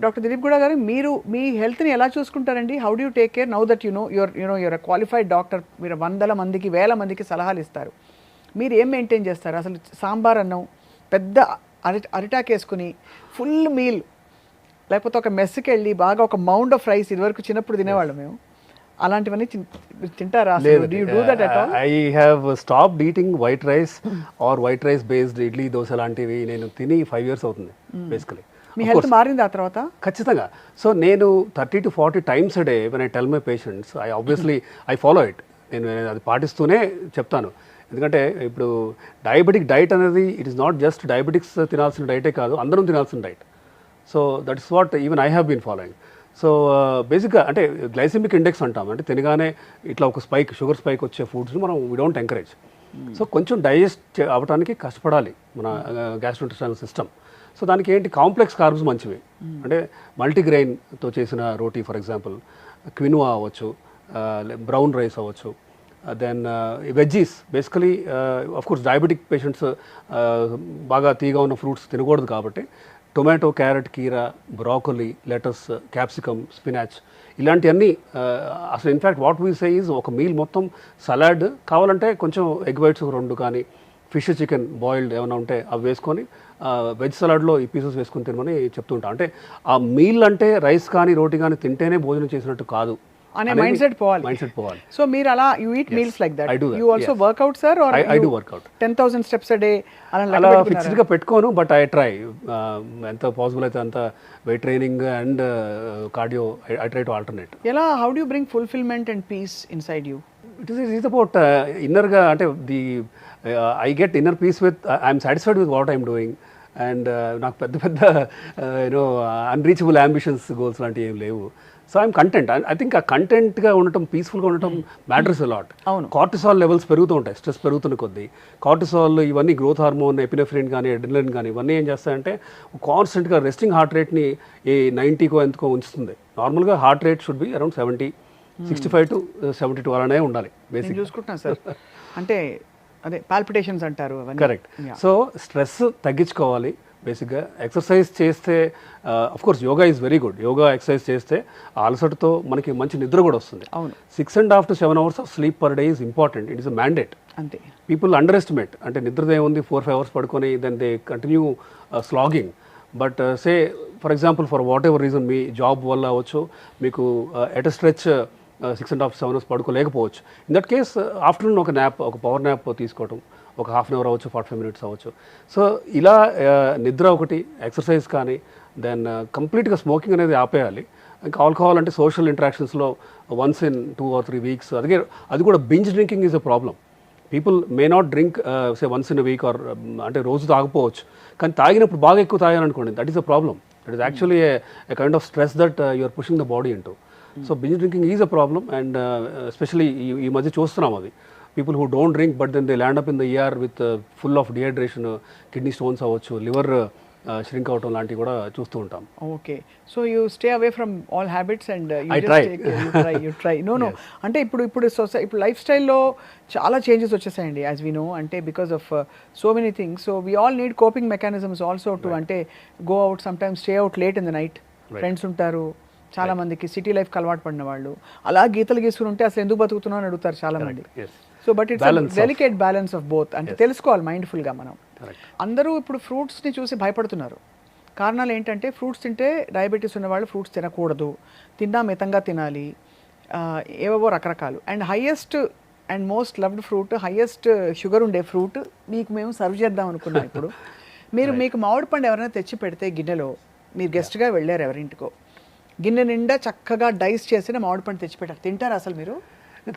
Doctor Dilip గూడ గారు, మీరు మీ హెల్త్ని ఎలా చూసుకుంటారండి? How do you take care now that your qualified doctor? మీరు వందల మందికి వేల మందికి సలహాలు ఇస్తారు. మీరు ఏం మెయింటైన్ చేస్తారు? అసలు సాంబార్ అన్నం పెద్ద అరిటాక్ వేసుకుని ఫుల్ మీల్, లేకపోతే ఒక మెస్కి వెళ్ళి బాగా ఒక మౌండ్ ఆఫ్ రైస్, ఇదివరకు చిన్నప్పుడు తినేవాళ్ళం మేము, అలాంటివన్నీ తింటారా? I have stopped eating white rice or white rice based idli dosa లాంటివి నేను తిని 5 years అవుతుంది బేసికలీ. మీ హెల్త్ మారింది ఆ తర్వాత? ఖచ్చితంగా. సో నేను 30 to 40 times a day when I tell my patients, I follow it. నేను అది పాటిస్తూనే చెప్తాను. ఎందుకంటే ఇప్పుడు డయాబెటిక్ డైట్ అనేది it is not just diabetics తినాల్సిన డైటే కాదు, అందరం తినాల్సిన diet. So that is what even I have been following. So బేసిక్గా అంటే గ్లైసెమిక్ ఇండెక్స్ అంటాం, అంటే తినగానే ఇట్లా ఒక షుగర్ స్పైక్ వచ్చే ఫుడ్స్ని మనం వీ డోంట్ ఎంకరేజ్. సో కొంచెం డైజెస్ట్ అవ్వడానికి కష్టపడాలి మన గ్యాస్ట్రోఇంటెస్టైనల్ సిస్టమ్. సో దానికి ఏంటి, కాంప్లెక్స్ కార్బ్స్ మంచివి, అంటే మల్టీగ్రెయిన్తో చేసిన రోటీ ఫర్ ఎగ్జాంపుల్, క్వినోవా అవ్వచ్చు, బ్రౌన్ రైస్ అవ్వచ్చు, then veggies. Basically course diabetic patients బాగా తీగా ఉన్న ఫ్రూట్స్ తినకూడదు కాబట్టి టొమాటో, క్యారెట్, కీరా, బ్రాకోలీ, లెటస్, క్యాప్సికమ్, స్పినాచ్ ఇలాంటివన్నీ అసలు in fact what we say is ఒక మీల్ మొత్తం సలాడ్, కావాలంటే కొంచెం ఎగ్ వైట్స్ 2 కానీ, ఫిష్, చికెన్ బాయిల్డ్ ఏమైనా ఉంటే అవి వేసుకొని వెజ్ సలాడ్లో ఈ పీసెస్ వేసుకొని తినమని చెప్తుంటాం. అంటే ఆ మీల్ అంటే రైస్ కానీ రోటీ కానీ తింటేనే భోజనం చేసినట్టు కాదు అనే మైండ్ సెట్ పోవాలి. సో మీరు అలా you eat meals like that. You also workout sir? Ah I do workout. 10,000 steps a day అలా ఫిక్స్డ్గా పెట్టుకోను, బట్ ఐ ట్రై ఎంత పాసిబుల్ అయితే అంత weight training and cardio I try to alternate. ఎలా, how do bring fulfilment and peace inside you? It is about ఇన్నర్గా, అంటే I get inner peace with I'm satisfied with what I'm doing. And నాకు పెద్ద పెద్ద unreachable ambitions, goals లాంటివి ఏం లేవు. So I'm content. I think ఆ కంటెంట్గా ఉండటం, పీస్ఫుల్గా ఉండటం మ్యాటర్స్ అలాట్. కార్టిసాల్ లెవెల్స్ పెరుగుతూ ఉంటాయి స్ట్రెస్ పెరుగుతున్న కొద్దీ. కార్టిసాల్ ఇవన్నీ గ్రోత్ హార్మోన్, ఎపినెఫ్రిన్ కానీ, అడ్రినలిన్ కానీ ఇవన్నీ ఏం చేస్తాయంటే కాన్స్టెంట్గా రెస్టింగ్ హార్ట్ రేట్ని 90కో ఎంతకో ఉంచుతుంది. నార్మల్గా heart rate should be around 70, 65 to 72 అలానే ఉండాలి బేసిక్. చూసుకుంటున్నాను సార్, అంటే అదే పాల్పిటేషన్స్ అంటారు. కరెక్ట్. సో స్ట్రెస్ తగ్గించుకోవాలి బేసిక్గా. ఎక్సర్సైజ్ చేస్తే course yoga is very good. Yoga exercise చేస్తే ఆ అలసటతో మనకి మంచి నిద్ర కూడా వస్తుంది. అవును. 6.5 to 7 hours of sleep per day is important. It is a mandate. అంతే. పీపుల్ అండర్ ఎస్టిమేట్, అంటే నిద్రదే ఉంది 4-5 hours పడుకొని then they continue slogging. But say for example for whatever reason మీ జాబ్ వల్ల అవ్వచ్చు, మీకు at a stretch 6.5 to 7 hours పడుకోలేకపోవచ్చు. ఇన్ దట్ కేస్ ఆఫ్టర్నూన్ ఒక న్యాప్, ఒక పవర్ న్యాప్ తీసుకోవటం, ఒక 1/2 hour అవ్వచ్చు, 45 minutes అవ్వచ్చు. సో ఇలా నిద్ర ఒకటి, ఎక్సర్సైజ్ కానీ, దెన్ కంప్లీట్గా స్మోకింగ్ అనేది ఆపేయాలి. ఇంకా ఆల్కహాల్ అంటే సోషల్ ఇంటరాక్షన్స్లో వన్స్ ఇన్ 2 or 3 weeks, అది కూడా binge drinking is a problem. People may not drink say once in a week or, అంటే రోజు తాగకపోవచ్చు, కానీ తాగినప్పుడు బాగా ఎక్కువ తాగాలనుకోండి, that is a problem. That is actually a kind of stress that you are pushing the body into. So binge drinking is a problem. And especially ఈ మధ్య చూస్తున్నాం అది. People who don't drink but then they land up in the ER with full of dehydration, kidney stones అవ్వచ్చు, liver shrink అవటం లాంటివి కూడా చూస్తూ ఉంటాం. Okay. So you stay away from all habits and you try. No అంటే ఇప్పుడు life స్టైల్లో చాలా చేంజెస్ వచ్చేసాయండి యాజ్ వీ నో, అంటే because of so many things. So we all need coping mechanisms also to, అంటే go out sometimes, stay out late in the night. Friends ఉంటారు చాలా మందికి, సిటీ లైఫ్కి అలవాటు పడిన వాళ్ళు అలా గీతలు గీసుకుని ఉంటే అసలు ఎందుకు బతుకుతున్నావు అని అడుగుతారు చాలా మంది. So but it's delicate balance of both, అంటే తెలుసుకోవాలి మైండ్ఫుల్గా మనం. అందరూ ఇప్పుడు ఫ్రూట్స్ని చూసి భయపడుతున్నారు. కారణాలు ఏంటంటే ఫ్రూట్స్ తింటే డయాబెటీస్ ఉన్నవాళ్ళు ఫ్రూట్స్ తినకూడదు, తిన్నా మితంగా తినాలి, ఏవేవో రకరకాలు. And highest and most loved fruit, highest sugar ఉండే ఫ్రూట్ మీకు మేము సర్వ్ చేద్దాం అనుకున్నాం. ఇప్పుడు మీకు మామిడి పండు ఎవరైనా తెచ్చి పెడితే గిన్నెలో, మీరు గెస్ట్గా వెళ్ళారు ఎవరింటికో, గిన్నె నిండా చక్కగా డైస్ చేసిన మామిడి పండు తెచ్చిపెట్టారు, తింటారు అసలు మీరు?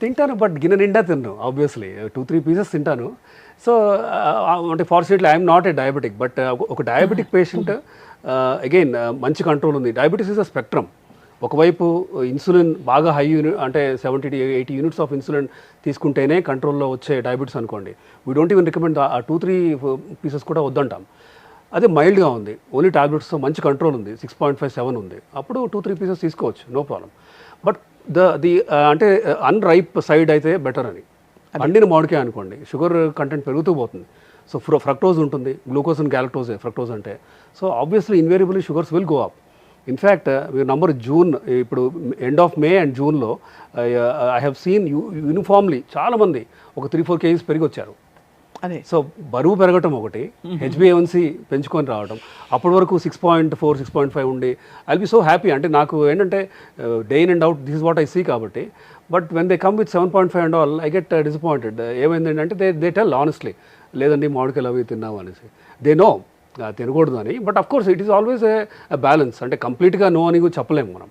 తింటాను, బట్ గిన్నె నిండా తిన్ను. ఆబ్వియస్లీ 2-3 pieces తింటాను. సో అంటే fortunately I'm not a diabetic, but ఒక డయాబెటిక్ పేషెంట్ అగైన్ మంచి కంట్రోల్ ఉంది. Diabetes is a spectrum. ఒకవైపు ఇన్సులిన్ బాగా హై అంటే 70 to 80 units ఆఫ్ ఇన్సులిన్ తీసుకుంటేనే కంట్రోల్లో వచ్చే డయాబెటీస్ అనుకోండి, we don't even recommend 2-3 pieces కూడా వద్దంటాం. అదే మైల్డ్గా ఉంది, ఓన్లీ టాబ్లెట్స్తో మంచి కంట్రోల్ ఉంది, 6.5-7 ఉంది, అప్పుడు 2-3 pieces తీసుకోవచ్చు, నో ప్రాబ్లం. బట్ ది అంటే అన్రైప్ సైడ్ అయితే బెటర్ అని. పండిన మామిడికాయ అనుకోండి, షుగర్ కంటెంట్ పెరుగుతూ పోతుంది. సో ఫ్రక్టోజ్ ఉంటుంది, గ్లూకోజ్ అండ్ గ్యాలక్టోజే ఫ్రక్టోజ్ అంటే. So obviously invariably sugars will go up. In fact మీరు నంబర్ జూన్ ఇప్పుడు ఎండ్ ఆఫ్ మే అండ్ జూన్లో ఐ హ్యావ్ సీన్ యూనిఫామ్లీ చాలామంది ఒక 3-4 kgs పెరిగి వచ్చారు. అదే సో బరువు పెరగటం ఒకటి, హెచ్బిఏవన్సీ పెంచుకొని రావడం, అప్పటి వరకు 6.4 6.5 ఉండి ఐల్ బి సో హ్యాపీ. అంటే నాకు ఏంటంటే day in and out this is what I see కాబట్టి. But when they come with 7.5 and all I get disappointed. ఏమైంది అంటే దే టెల్ ఆనెస్ట్లీ, లేదండి మామిడికాయలు అవి తిన్నాము అనేసి. దే నో తినకూడదు అని. But of course it is always a balance. అంటే కంప్లీట్గా నో అని కూడా చెప్పలేము మనం.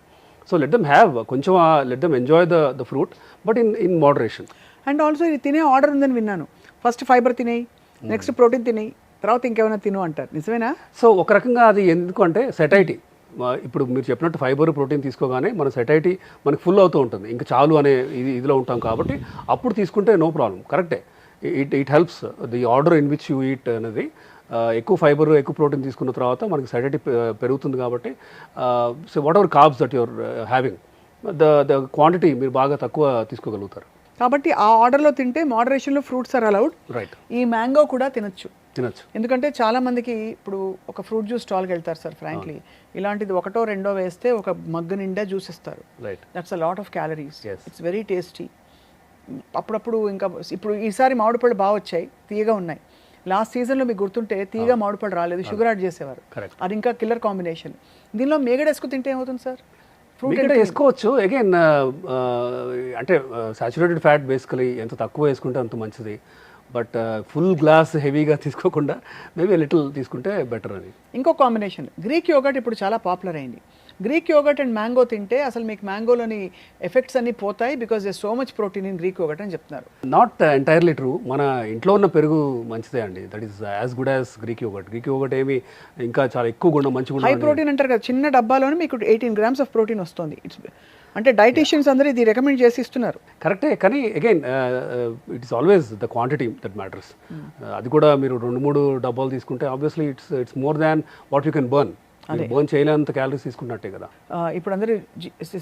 సో లెట్ దెమ్ హ్యావ్ కొంచెం let them enjoy the fruit but in moderation. And also ఇది తినే ఆర్డర్ ఉందని విన్నాను. ఫస్ట్ ఫైబర్ తినేయి, నెక్స్ట్ ప్రోటీన్ తినేయి, తర్వాత ఇంకేమైనా తిను అంటారు, నిజమేనా? సో ఒక రకంగా అది ఎందుకు అంటే సెటైటీ. ఇప్పుడు మీరు చెప్పినట్టు ఫైబర్ ప్రోటీన్ తీసుకోగానే మన సెటైటీ మనకి ఫుల్ అవుతూ ఉంటుంది, ఇంకా చాలు అనే ఇదిలో ఉంటాం కాబట్టి అప్పుడు తీసుకుంటే నో ప్రాబ్లం, కరెక్టే. It helps the order in which you eat అనేది. ఎక్కువ ఫైబర్ ఎక్కువ ప్రోటీన్ తీసుకున్న తర్వాత మనకి సెటైటీ పెరుగుతుంది కాబట్టి so what ever carbs that your having the quantity మీరు బాగా తక్కువ తీసుకోగలుగుతారు. కాబట్టి ఆ ఆర్డర్లో తింటే మోడరేషన్లో ఫ్రూట్స్ ఆర్ అలౌడ్. రైట్. ఈ మ్యాంగో కూడా తినొచ్చు. ఎందుకంటే చాలా మందికి ఇప్పుడు ఒక ఫ్రూట్ జ్యూస్ స్టాల్కి వెళ్తారు సార్, ఫ్రాంక్లీ ఇలాంటిది ఒకటో రెండో వేస్తే ఒక మగ్గు నిండా జ్యూస్ ఇస్తారు. That's a lot of calories. It's very tasty. అప్పుడప్పుడు ఇంకా ఇప్పుడు ఈసారి మామిడి పళ్ళు బాగా వచ్చాయి, తీయగా ఉన్నాయి. లాస్ట్ సీజన్లో మీకు గుర్తుంటే తీయగా మామిడి పళ్ళు రాలేదు, షుగర్ యాడ్ చేసేవారు. అది ఇంకా కిల్లర్ కాంబినేషన్. దీనిలో మేగడేసుకు తింటే ఏమవుతుంది సార్? ఫ్రూట్ వేసుకోవచ్చు. అగైన్ అంటే సాచురేటెడ్ ఫ్యాట్ బేసికలీ ఎంత తక్కువ వేసుకుంటే అంత మంచిది. బట్ ఫుల్ గ్లాస్ హెవీగా తీసుకోకుండా మేబీ లిటిల్ తీసుకుంటే బెటర్ అని. ఇంకో కాంబినేషన్ గ్రీక్ యోగర్ట్ ఇప్పుడు చాలా పాపులర్ అయింది. గ్రీక్ యోగర్ట్ అండ్ మ్యాంగో తింటే అసలు మీకు మ్యాంగోలోని ఎఫెక్ట్స్ అన్ని పోతాయి because they so much protein in Greek yoghurt అని చెప్తున్నారు. Not entirely true. మన ఇంట్లో ఉన్న పెరుగు మంచిదే అండి. That is as good as Greek yoghurt. Greek yoghurt ఏమి ఇంకా చాలా ఎక్కువ గుణం, మంచి గుణం, హై ప్రోటీన్ అంటారు కదా. చిన్న డబ్బాలోనే మీకు 18 grams ఆఫ్ ప్రోటీన్ వస్తుంది. ఇట్స్ అంటే డైటీషియన్స్ అందరూ ఇది రికమెండ్ చేసి ఇస్తున్నారు. కరెక్టే, కానీ again it is always the quantity that matters. అది కూడా మీరు 2-3 డబ్బాలు తీసుకుంటే obviously it's more than what you can burn. Burn చేయలేనంత క్యాలరీస్ తీసుకున్నట్టే కదా. ఇప్పుడు అందరూ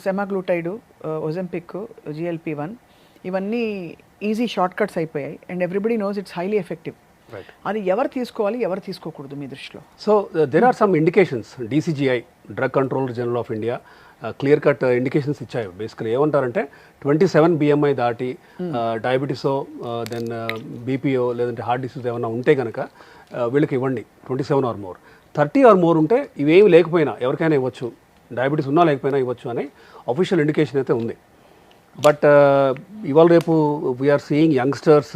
సెమాగ్లూటైడ్, ఒజెంపిక్, GLP-1 ఇవన్నీ ఈజీ షార్ట్ కట్స్ అయిపోయాయి and everybody knows it's highly effective. అది ఎవరు తీసుకోవాలి, ఎవరు తీసుకోకూడదు మీ దృష్టిలో? So there are some indications. DCGI, drug controller general of India, clear cut indications ఇచ్చాయి. బేసికలీ ఏమంటారంటే 27 BMI దాటి డయాబెటీసో దెన్ BPO లేదంటే హార్ట్ డిసీజ్ ఏమైనా ఉంటే కనుక వీళ్ళకి ఇవ్వండి. 27 ఆర్ మోర్. 30 ఆర్ మోర్ ఉంటే ఇవేమి లేకపోయినా ఎవరికైనా ఇవ్వచ్చు, డయాబెటీస్ ఉన్నా లేకపోయినా ఇవ్వచ్చు అని అఫీషియల్ ఇండికేషన్ అయితే ఉంది. బట్ ఇవాళ రేపు వీఆర్ సీయింగ్ యంగ్స్టర్స్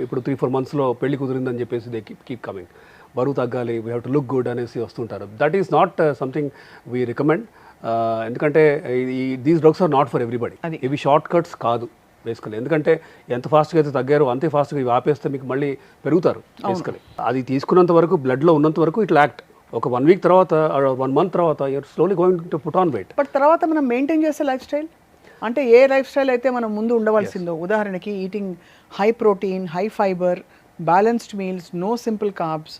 ఇప్పుడు 3-4 monthsలో పెళ్లి కుదిరిందని చెప్పేసి దే కీప్ కమింగ్. బరువు తగ్గాలి, we have to look good అనేసి వస్తుంటారు. That is not something we recommend. ఎందుకంటే these drugs are not for everybody. ఇవి షార్ట్ కట్స్ కాదు బేసికలీ. ఎందుకంటే ఎంత ఫాస్ట్గా అయితే తగ్గారో అంతే ఫాస్ట్గా ఇవి ఆపేస్తే మీకు మళ్ళీ పెరుగుతారు బేసికలీ. అది తీసుకున్నంత వరకు, బ్లడ్లో ఉన్నంత వరకు ఇట్ యాక్ట్. ఒక 1 week తర్వాత, 1 month తర్వాత you are slowly going to put on weight. But తర్వాత మనం మెయింటైన్ చేసే లైఫ్ స్టైల్ అంటే ఏ లైఫ్ స్టైల్ అయితే మనం ముందు ఉండవలసిందో, ఉదాహరణకి eating high protein, high fibre, balanced meals, no simple carbs,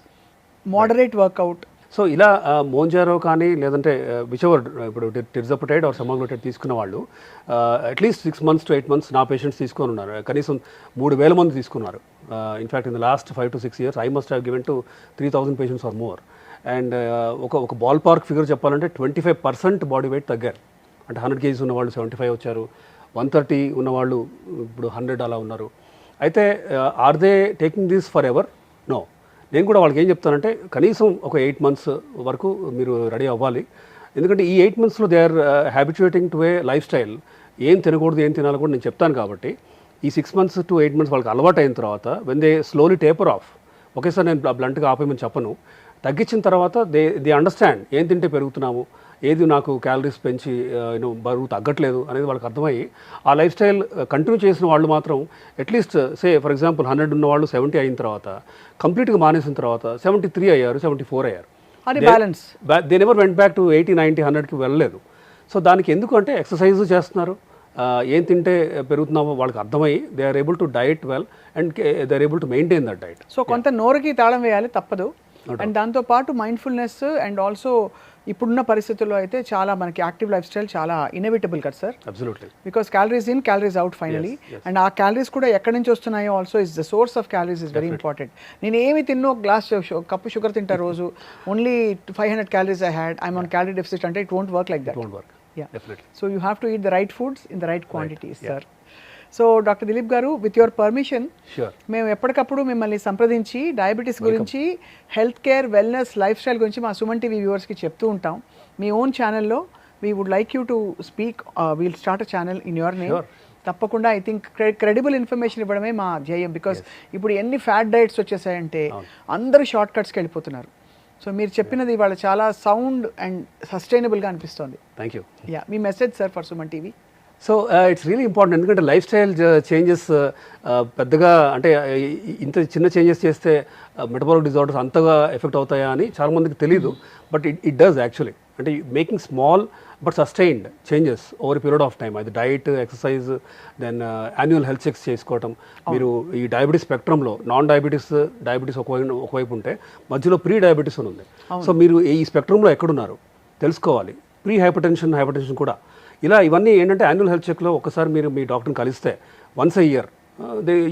moderate workout. So ఇలా మోంజారో కానీ లేదంటే విచెవర్ ఇప్పుడు టిర్జపటైడ్ ఆర్ సెమాగ్లూటైడ్ తీసుకున్న వాళ్ళు అట్లీస్ట్ 6 months to 8 months నా పేషెంట్స్ తీసుకొని ఉన్నారు. కనీసం 3,000 మంది తీసుకున్నారు. In fact in the last 5 to 6 years I must have given to 3,000 patients or more. And ఒక బాల్ పార్క్ ఫిగర్ చెప్పాలంటే 25% బాడీ వెయిట్ తగ్గారు. అంటే 100 kgs ఉన్నవాళ్ళు 75 వచ్చారు, 130 ఉన్నవాళ్ళు ఇప్పుడు 100 అలా ఉన్నారు. అయితే are they taking this for ever? No. నేను కూడా వాళ్ళకి ఏం చెప్తానంటే కనీసం ఒక 8 months వరకు మీరు రెడీ అవ్వాలి. ఎందుకంటే ఈ 8 monthsలో they are habituating to a lifestyle. ఏం తినకూడదు, ఏం తినాలి కూడా నేను చెప్తాను. కాబట్టి ఈ 6 months to 8 months వాళ్ళకి అలవాటు అయిన తర్వాత when they slowly taper of, ఒకేసారి నేను బ్లంట్గా ఆపేయమని చెప్పను. తగ్గించిన తర్వాత దే అండర్స్టాండ్ ఏం తింటే పెరుగుతున్నాము, ఏది నాకు క్యాలరీస్ పెంచి బరువు తగ్గట్లేదు అనేది వాళ్ళకి అర్థమయ్యి ఆ లైఫ్ స్టైల్ కంటిన్యూ చేసిన వాళ్ళు మాత్రం అట్లీస్ట్ సే ఫర్ ఎగ్జాంపుల్ 100 ఉన్న వాళ్ళు 70 అయిన తర్వాత కంప్లీట్గా మానేసిన తర్వాత 73 అయ్యారు, 74 అయ్యారు. Balance they never went back to 80, 90, 100కి వెళ్ళలేదు. సో దానికి ఎందుకు అంటే ఎక్సర్సైజ్ చేస్తున్నారు, ఏం తింటే పెరుగుతున్నామో వాళ్ళకి అర్థమయ్యి they are able to diet well and they are able to maintain that diet. So కొంత నోరుకి తాళం వేయాలి, తప్పదు. అండ్ దాంతోపాటు మైండ్ఫుల్నెస్ అండ్ ఆల్సో ఇప్పుడున్న పరిస్థితుల్లో అయితే చాలా మనకి యాక్టివ్ లైఫ్ స్టైల్ చాలా ఇన్నోవేటబుల్ కదా sir, absolutely. Because calories in calories out finally. And ఆ క్యాలరీస్ కూడా ఎక్కడి నుంచి వస్తున్నాయో also is the source of calories is very important. నేను ఏమి తిన్నో గ్లాస్ కప్పు షుగర్ తింటా రోజు, only 500 calories I had, I'm on calorie deficit అంటే it won't work like that. So you have to eat the right foods in the right quantities sir. So doctor Dilip గారు, with your permission మేము ఎప్పటికప్పుడు మిమ్మల్ని సంప్రదించి diabetes గురించి, health care, wellness, life style గురించి మా Suman TV వ్యూవర్స్కి చెప్తూ ఉంటాం. మీ ఓన్ ఛానల్లో we would like you to speak, we'll start a channel in your name. తప్పకుండా ఐ థింక్ క్రెడిబుల్ ఇన్ఫర్మేషన్ ఇవ్వడమే మా ధ్యేయం. బికాస్ ఇప్పుడు ఎన్ని ఫ్యాట్ డైట్స్ వచ్చేసాయంటే అందరూ షార్ట్ కట్స్కి వెళ్ళిపోతున్నారు. సో మీరు చెప్పినది ఇవాళ చాలా సౌండ్ అండ్ సస్టైనబుల్గా అనిపిస్తుంది. Thank you. Yeah, me message sir for Suman TV. So it's really important, ఎందుకంటే లైఫ్ స్టైల్ చేంజెస్ పెద్దగా అంటే ఇంత చిన్న చేంజెస్ చేస్తే మెటబాలిక్ డిజార్డర్స్ అంతగా ఎఫెక్ట్ అవుతాయా అని చాలామందికి తెలియదు. But it does actually. అంటే making small but sustained changes over period of time, అది diet, exercise, then annual health checks చేసుకోవటం. మీరు ఈ డయాబెటీస్ స్పెక్ట్రంలో నాన్ డయాబెటీస్ ఒకవైపు ఉంటే మధ్యలో ప్రీ డయాబెటీస్ అని ఉంది. సో మీరు ఈ స్పెక్ట్రంలో ఎక్కడున్నారు తెలుసుకోవాలి. ప్రీ హైపర్టెన్షన్ కూడా ఇలా ఇవన్నీ ఏంటంటే యాన్యువల్ హెల్త్ చెక్లో ఒకసారి మీరు మీ డాక్టర్ని కలిస్తే once a year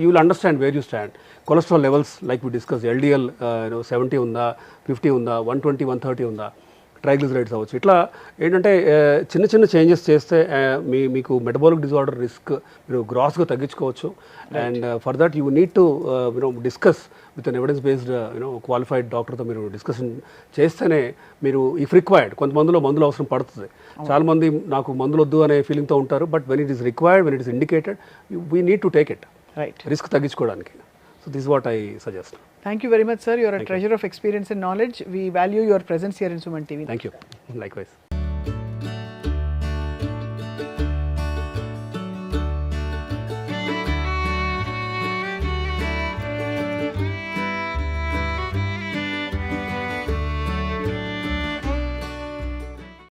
you will understand where you stand. Cholesterol levels like we discuss, LDL 70 ఉందా, 50 ఉందా, 120, 130 ఉందా, ట్రైగ్లిజరైడ్స్ అవ్వచ్చు. ఇట్లా ఏంటంటే చిన్న చిన్న చేంజెస్ చేస్తే మీకు మెటబాలిక్ డిజార్డర్ రిస్క్ మీరు గ్రాస్గా తగ్గించుకోవచ్చు. And for that you need to discuss with an evidence based qualified డాక్టర్తో మీరు డిస్కషన్ చేస్తేనే మీరు ఇఫ్ రిక్వైర్డ్, కొంతమందిలో మందులు అవసరం పడుతుంది. చాలామంది నాకు మందులు వద్దు అనే ఫీలింగ్తో ఉంటారు. But when it is required, when it is indicated, we need to take it, risk తగ్గించుకోవడానికి. So this is what I suggest. Thank you very much, sir. You are a treasure of experience and knowledge. We value your presence here in Suman TV. Thank you. Likewise.